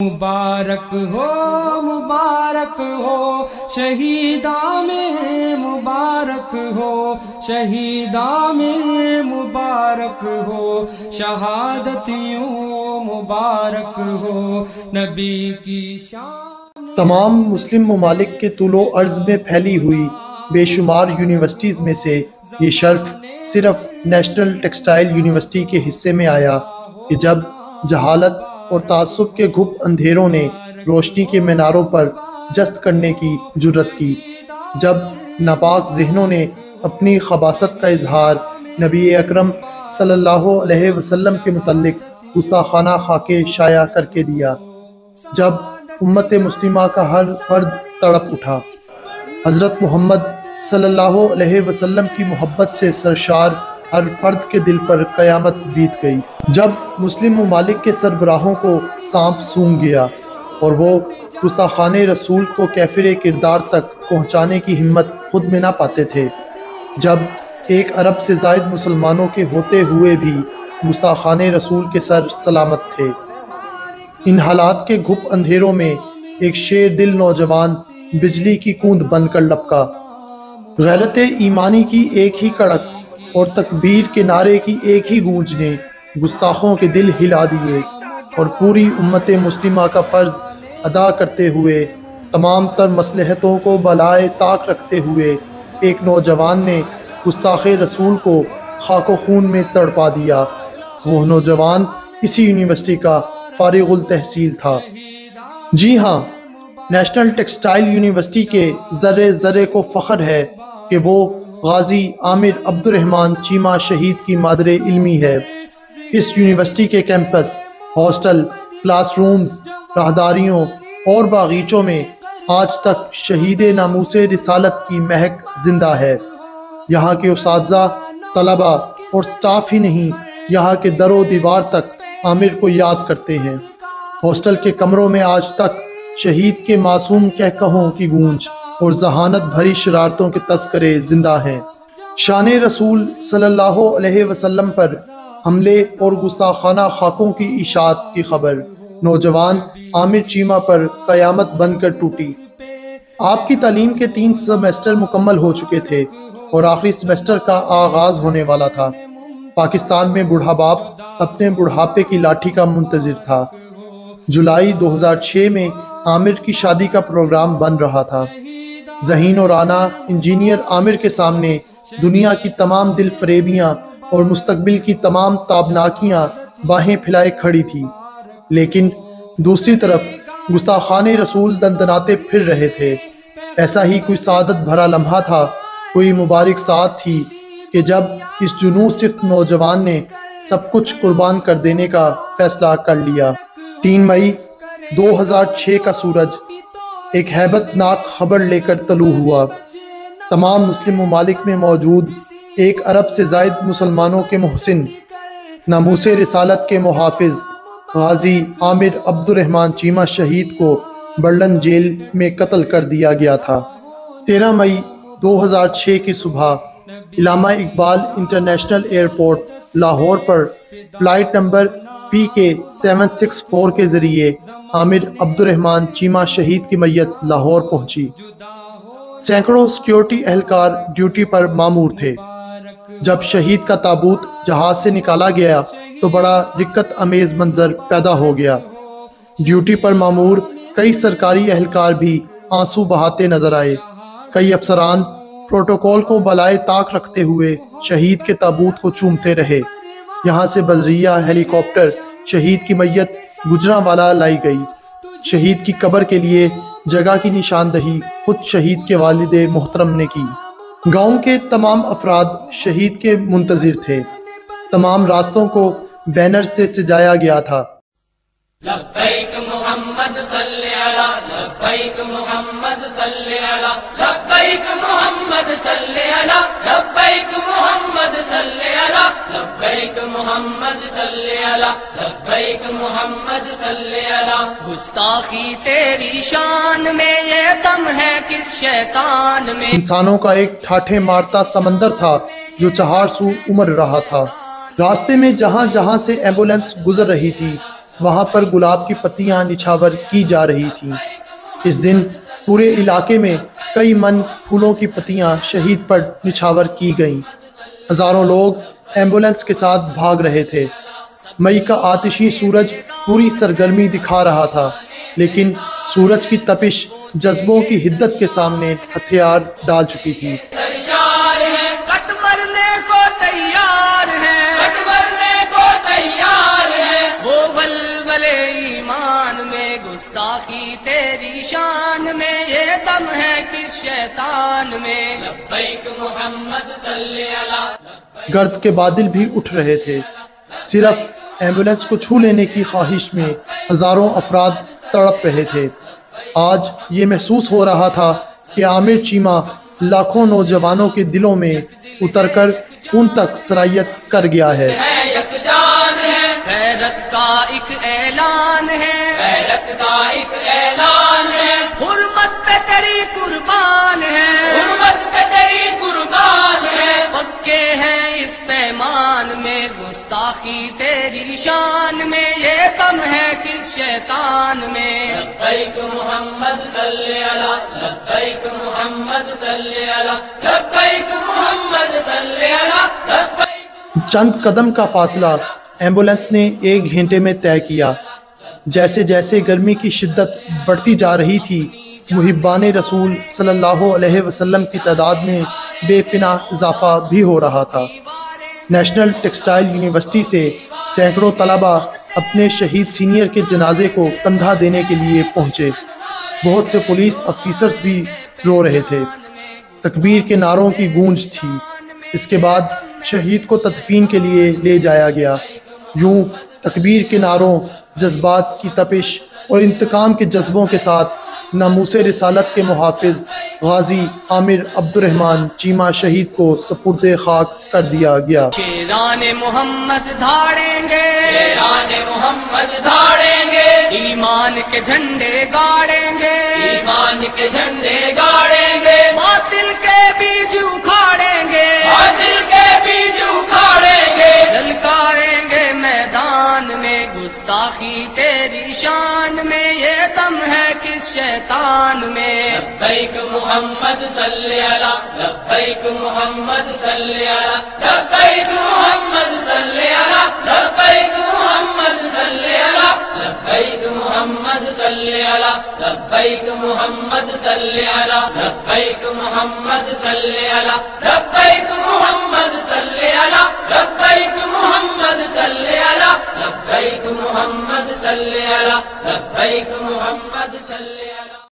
مبارک ہو شہیداں میں مبارک ہو شہیداں میں مبارک ہو شہادت یوں مبارک ہو نبی کی شان۔ تمام مسلم ممالک کے طول و عرض میں پھیلی ہوئی بے شمار یونیورسٹیز میں سے یہ شرف صرف نیشنل ٹیکسٹائل یونیورسٹی کے حصے میں آیا کہ جب جہالت اور تعصب کے گھپ اندھیروں نے روشنی کے میناروں پر جست کرنے کی جرت کی، جب ناپاک ذہنوں نے اپنی خباثت کا اظہار نبی اکرم صلی اللہ علیہ وسلم کے متعلق گستاخانہ خاکے شائع کر کے دیا، جب امت مسلمہ کا ہر فرد تڑپ اٹھا، حضرت محمد صلی اللہ علیہ وسلم کی محبت سے سرشار ہر فرد کے دل پر قیامت بیت گئی، جب مسلم ممالک کے سربراہوں کو سانپ سونگھ گیا اور وہ گستاخانِ رسول کو کیفر کردار تک پہنچانے کی ہمت خود میں نہ پاتے تھے، جب 1 ارب سے زائد مسلمانوں کے ہوتے ہوئے بھی گستاخانِ رسول کے سر سلامت تھے، ان حالات کے گھپ اندھیروں میں ایک شیر دل نوجوان بجلی کی کوند بن کر لپکا، غیرت ایمانی کی ایک ہی کڑک اور تکبیر کے نعرے کی ایک ہی گونج نے گستاخوں کے دل ہلا دیے، اور پوری امت مسلمہ کا فرض ادا کرتے ہوئے تمام تر مصلحتوں کو بالائے طاق رکھتے ہوئے ایک نوجوان نے گستاخ رسول کو خاک و خون میں تڑپا دیا۔ وہ نوجوان اسی یونیورسٹی کا فارغ التحصیل تھا۔ جی ہاں، نیشنل ٹیکسٹائل یونیورسٹی کے ذرے ذرے کو فخر ہے کہ وہ غازی عامر عبد الرحمن چیمہ شہید کی مادر علمی ہے۔ اس یونیورسٹی کے کیمپس، ہاسٹل، کلاس رومز، راہداریوں اور باغیچوں میں آج تک شہید ناموس رسالت کی مہک زندہ ہے۔ یہاں کے اساتذہ، طلبہ اور سٹاف ہی نہیں، یہاں کے در و دیوار تک عامر کو یاد کرتے ہیں۔ ہاسٹل کے کمروں میں آج تک شہید کے معصوم کہکہوں کی گونج اور ذہانت بھری شرارتوں کے تذکرے زندہ ہیں۔ شان رسول صلی اللہ علیہ وسلم پر حملے اور گستاخانہ خاکوں کی اشاعت کی خبر نوجوان عامر چیمہ پر قیامت بن کر ٹوٹی۔ آپ کی تعلیم کے 3 سیمسٹر مکمل ہو چکے تھے اور آخری سیمسٹر کا آغاز ہونے والا تھا۔ پاکستان میں بوڑھا باپ اپنے بڑھاپے کی لاٹھی کا منتظر تھا۔ جولائی 2006 میں عامر کی شادی کا پروگرام بن رہا تھا۔ ذہین و رانا انجینئر عامر کے سامنے دنیا کی تمام دل فریبیاں اور مستقبل کی تمام تابناکیاں باہیں پھیلائے کھڑی تھی، لیکن دوسری طرف گستاخان رسول دندناتے پھر رہے تھے۔ ایسا ہی کوئی سعادت بھرا لمحہ تھا، کوئی مبارک ساعت تھی کہ جب اس جنوں صفت نوجوان نے سب کچھ قربان کر دینے کا فیصلہ کر لیا۔ 3 مئی 2006 کا سورج ایک ہیبت ناک خبر لے کر طلوع ہوا۔ تمام مسلم ممالک میں موجود 1 ارب سے زائد مسلمانوں کے محسن، ناموس رسالت کے محافظ غازی عامر عبد الرحمن چیمہ شہید کو برلن جیل میں قتل کر دیا گیا تھا۔ 13 مئی 2006 کی صبح علامہ اقبال انٹرنیشنل ایئرپورٹ لاہور پر فلائٹ نمبر PK 764 کے ذریعے عامر عبد الرحمن چیمہ شہید کی میت لاہور پہنچی۔ سینکڑوں سیکیورٹی اہلکار ڈیوٹی پر مامور تھے۔ جب شہید کا تابوت جہاز سے نکالا گیا تو بڑا رکت امیز منظر پیدا ہو گیا۔ ڈیوٹی پر مامور کئی سرکاری اہلکار بھی آنسو بہاتے نظر آئے۔ کئی افسران پروٹوکول کو بالائے طاق رکھتے ہوئے شہید کے تابوت کو چومتے رہے۔ یہاں سے بذریعہ ہیلی کاپٹر شہید کی میت گجرانوالہ لائی گئی۔ شہید کی قبر کے لیے جگہ کی نشاندہی خود شہید کے والد محترم نے کی۔ گاؤں کے تمام افراد شہید کے منتظر تھے۔ تمام راستوں کو بینر سے سجایا گیا تھا۔ لبیک محمد صلی اللہ، لبیک محمد صلی اللہ، لبیک محمد صلی اللہ، لبیک محمد صلی اللہ، لبیک محمد صلی اللہ، لبیک محمد صلی اللہ۔ گستاخی تیری شان میں یہ دم ہے کس شیطان میں۔ انسانوں کا ایک ٹھاٹھے مارتا سمندر تھا جو 4 سو امر رہا تھا۔ راستے میں جہاں جہاں سے ایمبولینس گزر رہی تھی وہاں پر گلاب کی پتیاں نچھاور کی جا رہی تھیں۔ اس دن پورے علاقے میں کئی من پھولوں کی پتیاں شہید پر نچھاور کی گئیں۔ ہزاروں لوگ ایمبولینس کے ساتھ بھاگ رہے تھے۔ مئی کا آتشی سورج پوری سرگرمی دکھا رہا تھا، لیکن سورج کی تپش جذبوں کی حدت کے سامنے ہتھیار ڈال چکی تھی۔ سرشار ہے، کٹ مرنے کو تیار ہے، کٹ مرنے کو تیار ہے، وہ ولولے ایمان میں گستاخی تیری شان میں، یہ دم ہے کس شیطان میں، لبیک محمد صلی اللہ۔ گرد کے بادل بھی اٹھ رہے تھے۔ صرف ایمبولینس کو چھو لینے کی خواہش میں ہزاروں افراد تڑپ رہے تھے۔ آج یہ محسوس ہو رہا تھا کہ عامر چیمہ لاکھوں نوجوانوں کے دلوں میں اتر کر خون تک سرایت کر گیا ہے۔ یکجان ہے، غیرت کا ایک اعلان ہے، غیرت کا ایک اعلان ہے، حرمت پہ تیری قربان ہے، حرمت پہ تیری قربان ہے، پکے ہیں اس پیمان میں گستاخی تیری شان میں، یہ دم ہے کس شیطان میں، لبیک محمد صلی اللہ، لبیک محمد صلی اللہ، لبیک محمد صلی اللہ، لبیک۔ چند قدم کا فاصلہ ایمبولینس نے 1 گھنٹے میں طے کیا۔ جیسے جیسے گرمی کی شدت بڑھتی جا رہی تھی، محبان رسول صلی اللہ علیہ وسلم کی تعداد میں بے پناہ اضافہ بھی ہو رہا تھا۔ نیشنل ٹیکسٹائل یونیورسٹی سے سینکڑوں طلبہ اپنے شہید سینئر کے جنازے کو کندھا دینے کے لیے پہنچے۔ بہت سے پولیس افیسرز بھی رو رہے تھے۔ تکبیر کے نعروں کی گونج تھی۔ اس کے بعد شہید کو تدفین کے لیے لے جایا گیا۔ یوں تکبیر کے نعروں، جذبات کی تپش اور انتقام کے جذبوں کے ساتھ ناموس رسالت کے محافظ غازی عامر عبدالرحمن چیمہ شہید کو سپرد خاک کر دیا گیا۔ شیران محمد دھاڑیں گے، شیران محمد دھاڑیں گے، ایمان کے جھنڈے گاڑیں گے، ایمان کے جھنڈے گاڑیں گے، باطل کے بیج اکھاڑیں گے، باطل کے بیج اکھاڑیں گے، للکاریں گے میدان میں گستاخی تیری شان میں، یہ دم ہے کس شیطان میں، لبیک محمد صلی اللہ، لبیک محمد صلی اللہ، لبیک محمد صلی اللہ، لبیک محمد صلی اللہ، لبیک محمد صلی اللہ، لبیک محمد صلی اللہ، لبیک محمد صلی اللہ، لبیک محمد صلی اللہ، لبیک محمد صلی اللہ، لبیک محمد صلی اللہ، لبیک محمد صلی اللہ۔